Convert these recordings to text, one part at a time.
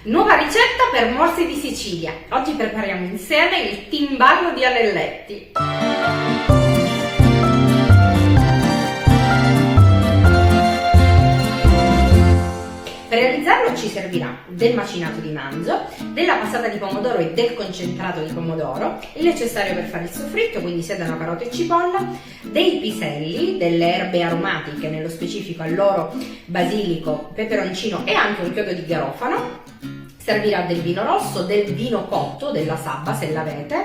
Nuova ricetta per morse di Sicilia. Oggi prepariamo insieme il timballo di anelletti. Per realizzarlo ci servirà del macinato di manzo, della passata di pomodoro e del concentrato di pomodoro, il necessario per fare il soffritto, quindi sedano, carota e cipolla, dei piselli, delle erbe aromatiche, nello specifico alloro, basilico, peperoncino e anche un chiodo di garofano. Servirà del vino rosso, del vino cotto, della sabba se l'avete,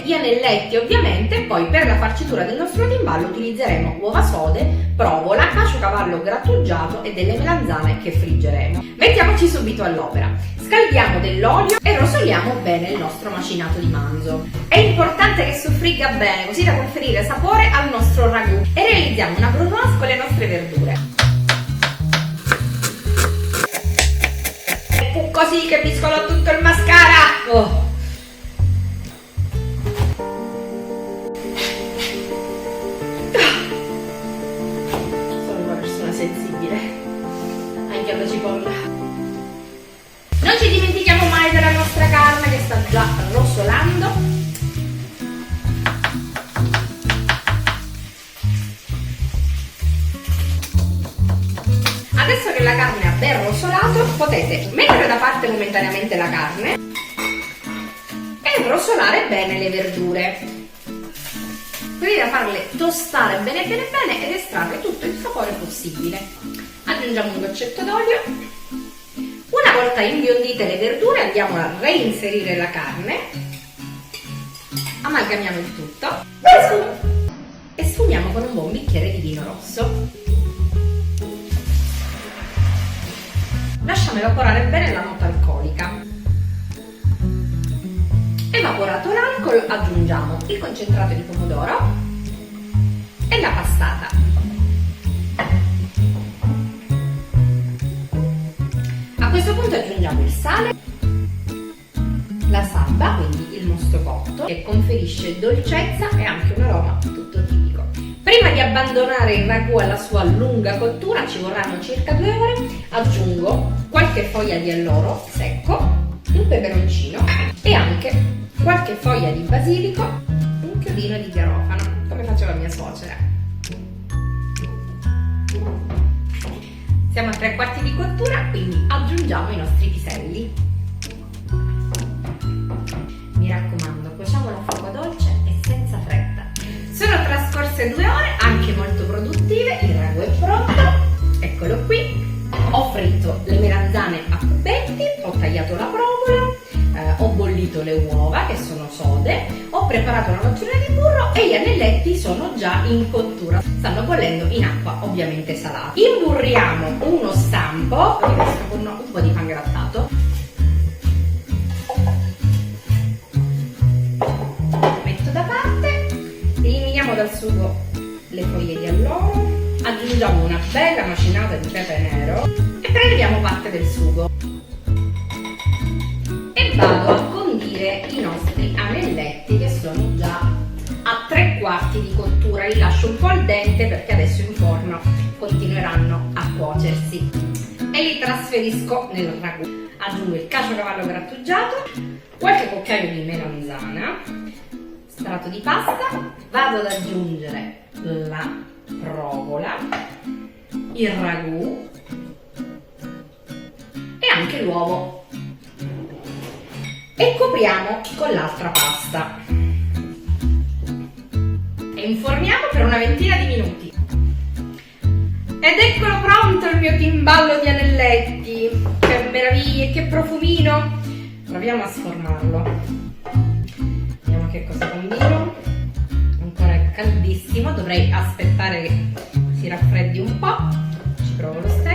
gli anelletti ovviamente. Poi per la farcitura del nostro timballo utilizzeremo uova sode, provola, caciocavallo grattugiato e delle melanzane che friggeremo. Mettiamoci subito all'opera. Scaldiamo dell'olio e rosoliamo bene il nostro macinato di manzo. È importante che soffrigga bene così da conferire sapore al nostro ragù e realizziamo una brunoise con le nostre verdure. Così che miscolo tutto il mascara! Oh. Sono una persona sensibile anche alla cipolla. Non ci dimentichiamo mai della nostra carne che sta già rosolando. Adesso che la carne ha ben rosolato, potete mettere da parte momentaneamente la carne e rosolare bene le verdure, così da farle tostare bene ed estrarre tutto il sapore possibile. Aggiungiamo un goccetto d'olio. Una volta imbiondite le verdure andiamo a reinserire la carne, amalgamiamo il tutto e sfumiamo con un buon bicchiere di vino rosso. Lasciamo evaporare bene la nota alcolica. Evaporato l'alcol aggiungiamo il concentrato di pomodoro e la passata. A questo punto aggiungiamo il sale, la sabba, quindi il mosto cotto, che conferisce dolcezza e anche un aroma tutto tipico. Prima di abbandonare il ragù alla sua lunga cottura, ci vorranno circa 2 ore, aggiungo qualche foglia di alloro secco, un peperoncino e anche qualche foglia di basilico, un chiodino di garofano, come faceva mia suocera. Siamo a 3/4 di cottura, quindi aggiungiamo i nostri piselli. Mi raccomando, cuociamolo a fuoco dolce e senza fretta. Sono trascorse 2 ore, anche molto produttive, il ragù è pronto, eccolo qui. Ho fritto le melanzane a cubetti, ho tagliato la provola, ho bollito le uova che sono sode, ho preparato una nocciolina di burro e gli anelletti sono già in cottura. Stanno bollendo in acqua ovviamente salata. Imburriamo uno stampo, rivesto con un po' di pangrattato. Metto da parte, eliminiamo dal sugo le foglie di alloro. Aggiungiamo una bella macinata di pepe nero e preleviamo parte del sugo e vado a condire i nostri anelletti che sono già a 3/4 di cottura. Li lascio un po' al dente perché adesso in forno continueranno a cuocersi e li trasferisco nel ragù. Aggiungo il caciocavallo grattugiato, qualche cucchiaio di melanzana, strato di pasta, vado ad aggiungere la provola, il ragù e anche l'uovo e copriamo con l'altra pasta e inforniamo per una ventina di minuti. Ed eccolo pronto il mio timballo di anelletti. Che meraviglia, che profumino. Proviamo a sformarlo, vediamo che cosa combino. Ancora è caldissimo, dovrei aspettare che si raffreddi un po', ci provo lo stesso.